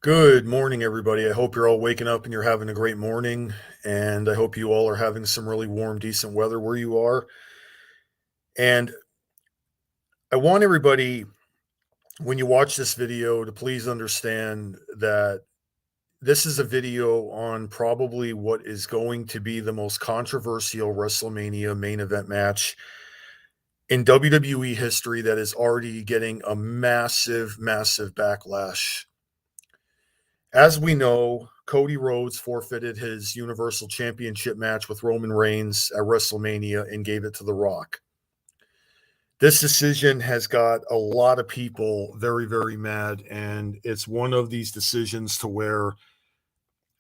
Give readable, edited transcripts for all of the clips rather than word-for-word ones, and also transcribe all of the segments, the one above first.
Good morning, everybody. I hope you're all waking up and you're having a great morning. And I hope you all are having some really warm, decent weather where you are. And I want everybody, when you watch this video, to please understand that this is a video on probably what is going to be the most controversial WrestleMania main event match in WWE history that is already getting a massive, massive backlash. As we know, Cody Rhodes forfeited his Universal Championship match with Roman Reigns at WrestleMania and gave it to The Rock. This decision has got a lot of people very, very mad, and it's one of these decisions to where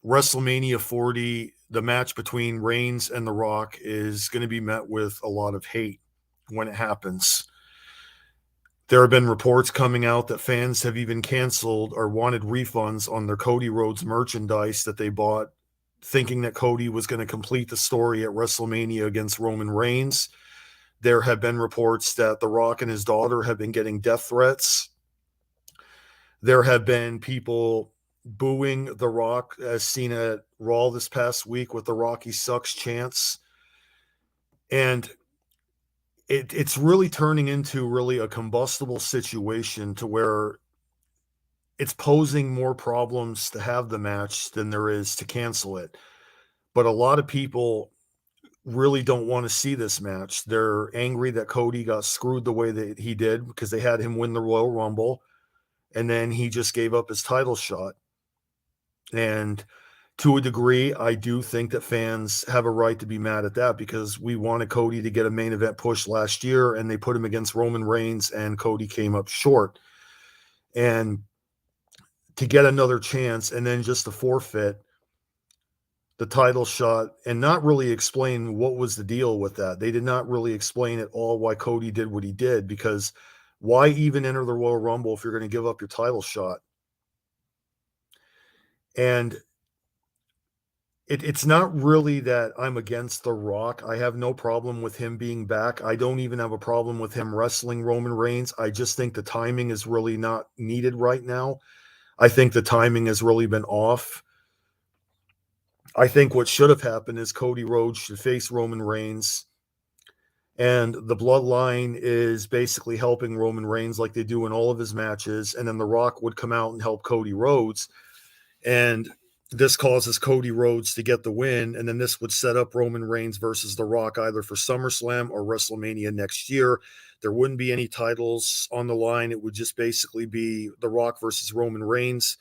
WrestleMania 40, the match between Reigns and The Rock, is going to be met with a lot of hate when it happens. There have been reports coming out that fans have even canceled or wanted refunds on their Cody Rhodes merchandise that they bought, thinking that Cody was going to complete the story at WrestleMania against Roman Reigns. There have been reports that The Rock and his daughter have been getting death threats. There have been people booing The Rock, as seen at Raw this past week with the Rocky Sucks chants. And it's really turning into really a combustible situation to where it's posing more problems to have the match than there is to cancel it. But a lot of people really don't want to see this match. They're angry that Cody got screwed the way that he did because they had him win the Royal Rumble and then he just gave up his title shot. And to a degree, I do think that fans have a right to be mad at that because we wanted Cody to get a main event push last year and they put him against Roman Reigns and Cody came up short. And to get another chance and then just to forfeit the title shot and not really explain what was the deal with that. They did not really explain at all why Cody did what he did, because why even enter the Royal Rumble if you're going to give up your title shot? And it's not really that I'm against The Rock. I have no problem with him being back. I don't even have a problem with him wrestling Roman Reigns. I just think the timing is really not needed right now. I think the timing has really been off. I think what should have happened is Cody Rhodes should face Roman Reigns, and the bloodline is basically helping Roman Reigns like they do in all of his matches, and then The Rock would come out and help Cody Rhodes, and this causes Cody Rhodes to get the win, and then this would set up Roman Reigns versus The Rock either for SummerSlam or WrestleMania next year. There wouldn't be any titles on the line. It would just basically be The Rock versus Roman Reigns.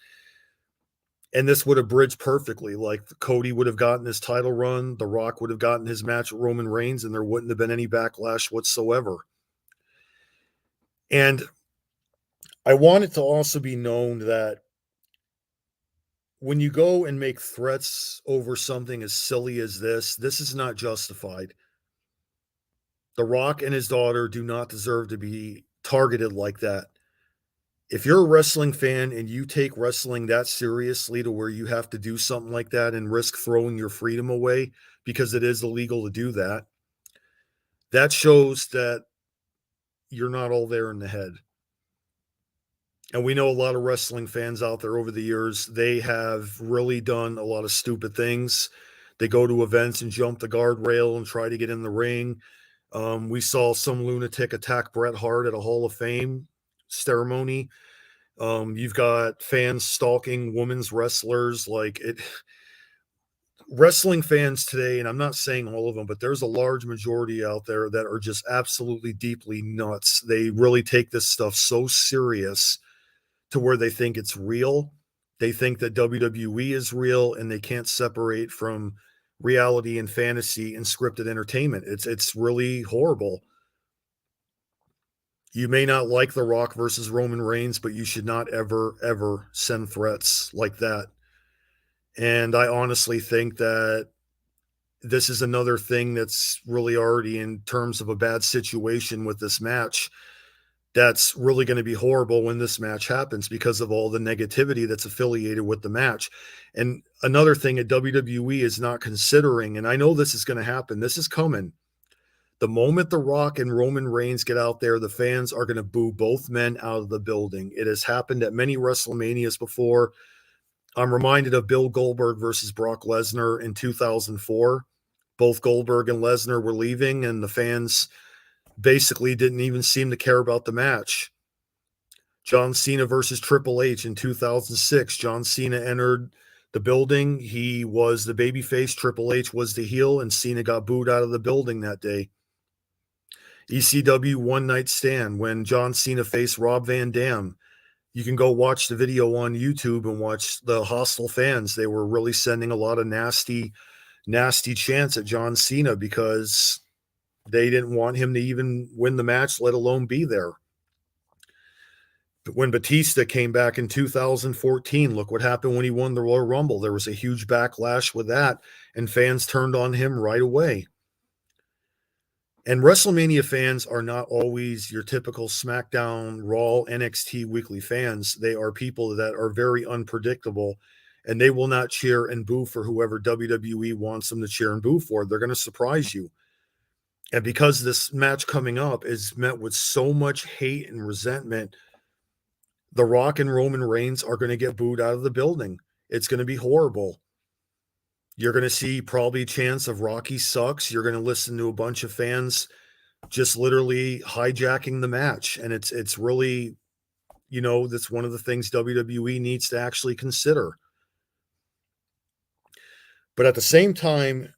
And this would have bridged perfectly. Like Cody would have gotten his title run, The Rock would have gotten his match with Roman Reigns, and there wouldn't have been any backlash whatsoever. And I want it to also be known that when you go and make threats over something as silly as this is not justified. The Rock and his daughter do not deserve to be targeted like that. If you're a wrestling fan and you take wrestling that seriously to where you have to do something like that and risk throwing your freedom away because it is illegal to do that, that shows that you're not all there in the head. And we know a lot of wrestling fans out there over the years, they have really done a lot of stupid things. They go to events and jump the guardrail and try to get in the ring. We saw some lunatic attack Bret Hart at a Hall of Fame ceremony. You've got fans stalking women's wrestlers. Like it, wrestling fans today, and I'm not saying all of them, but there's a large majority out there that are just absolutely deeply nuts. They really take this stuff so serious to where they think it's real. They think that WWE is real and they can't separate from reality and fantasy and scripted entertainment. It's really horrible. You may not like The Rock versus Roman Reigns, but you should not ever send threats like that. And I honestly think that this is another thing that's really already in terms of a bad situation with this match. That's really going to be horrible when this match happens because of all the negativity that's affiliated with the match. And another thing that WWE is not considering, and I know this is going to happen, this is coming. The moment The Rock and Roman Reigns get out there, the fans are going to boo both men out of the building. It has happened at many WrestleManias before. I'm reminded of Bill Goldberg versus Brock Lesnar in 2004. Both Goldberg and Lesnar were leaving, and the fans basically didn't even seem to care about the match. John Cena versus Triple H in 2006. John Cena entered the building. He was the babyface. Triple H was the heel, and Cena got booed out of the building that day. ECW One Night Stand when John Cena faced Rob Van Dam. You can go watch the video on YouTube and watch the hostile fans. They were really sending a lot of nasty chants at John Cena because they didn't want him to even win the match, let alone be there. When Batista came back in 2014, look what happened when he won the Royal Rumble. There was a huge backlash with that, and fans turned on him right away. And WrestleMania fans are not always your typical SmackDown, Raw, NXT weekly fans. They are people that are very unpredictable, and they will not cheer and boo for whoever WWE wants them to cheer and boo for. They're going to surprise you. And because this match coming up is met with so much hate and resentment, The Rock and Roman Reigns are going to get booed out of the building. It's going to be horrible. You're going to see probably chants of Rocky sucks. You're going to listen to a bunch of fans just literally hijacking the match. And it's really, that's one of the things WWE needs to actually consider. But at the same time,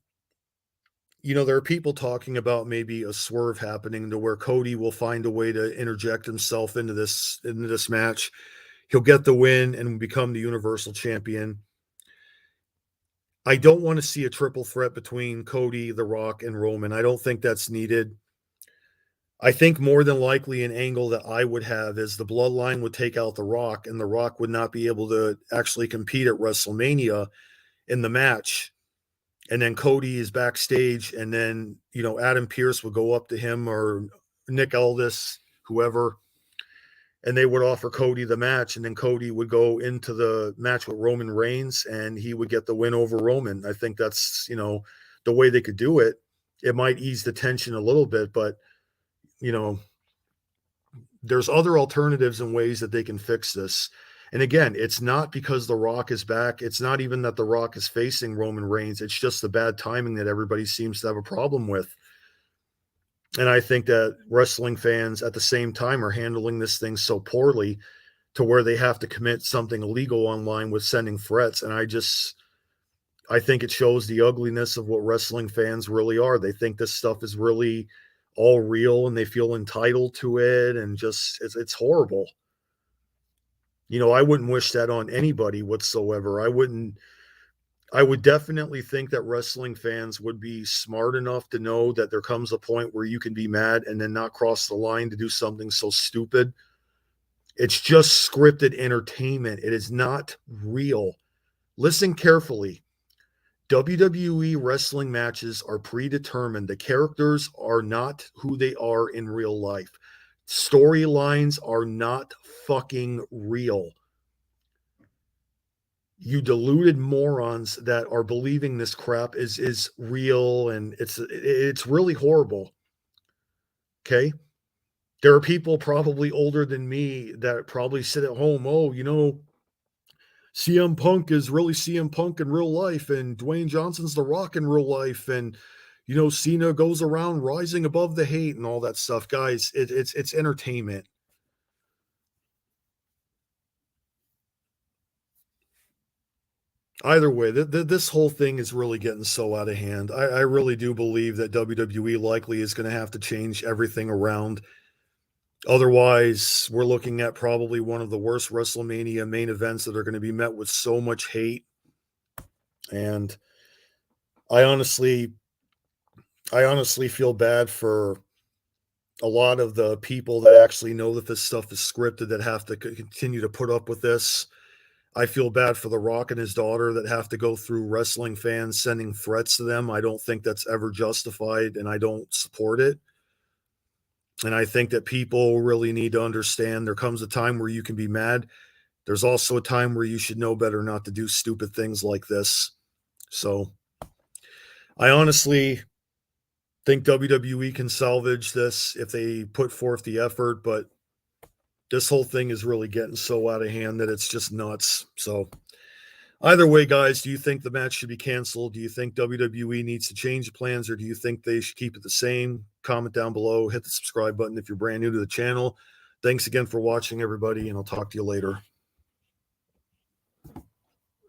there are people talking about maybe a swerve happening to where Cody will find a way to interject himself into this match. He'll get the win and become the Universal Champion. I don't want to see a triple threat between Cody, The Rock, and Roman. I don't think that's needed. I think more than likely an angle that I would have is the Bloodline would take out The Rock, and The Rock would not be able to actually compete at WrestleMania in the match. And then Cody is backstage, and then, Adam Pearce would go up to him or Nick Aldis, whoever, and they would offer Cody the match, and then Cody would go into the match with Roman Reigns, and he would get the win over Roman. I think that's, the way they could do it. It might ease the tension a little bit, but, there's other alternatives and ways that they can fix this. And again, it's not because The Rock is back. It's not even that The Rock is facing Roman Reigns. It's just the bad timing that everybody seems to have a problem with. And I think that wrestling fans at the same time are handling this thing so poorly to where they have to commit something illegal online with sending threats. And I think it shows the ugliness of what wrestling fans really are. They think this stuff is really all real and they feel entitled to it. And just, it's horrible. I wouldn't wish that on anybody whatsoever. I would definitely think that wrestling fans would be smart enough to know that there comes a point where you can be mad and then not cross the line to do something so stupid. It's just scripted entertainment. It is not real. Listen carefully. WWE wrestling matches are predetermined. The characters are not who they are in real life. Storylines are not fucking real. You deluded morons that are believing this crap is real, and it's really horrible. Okay? There are people probably older than me that probably sit at home, CM Punk is really CM Punk in real life, and Dwayne Johnson's The Rock in real life, and Cena goes around rising above the hate and all that stuff. Guys, it's entertainment. Either way, this whole thing is really getting so out of hand. I really do believe that WWE likely is going to have to change everything around. Otherwise, we're looking at probably one of the worst WrestleMania main events that are going to be met with so much hate. And I honestly feel bad for a lot of the people that actually know that this stuff is scripted that have to continue to put up with this. I feel bad for The Rock and his daughter that have to go through wrestling fans sending threats to them. I don't think that's ever justified, and I don't support it. And I think that people really need to understand there comes a time where you can be mad. There's also a time where you should know better not to do stupid things like this. So I honestly think WWE can salvage this if they put forth the effort, but this whole thing is really getting so out of hand that it's just nuts. So Either way, guys, do you think the match should be canceled? Do you think WWE needs to change plans, or do you think they should keep it the same? Comment down below. Hit the subscribe button if you're brand new to the channel. Thanks again for watching, everybody, and I'll talk to you later.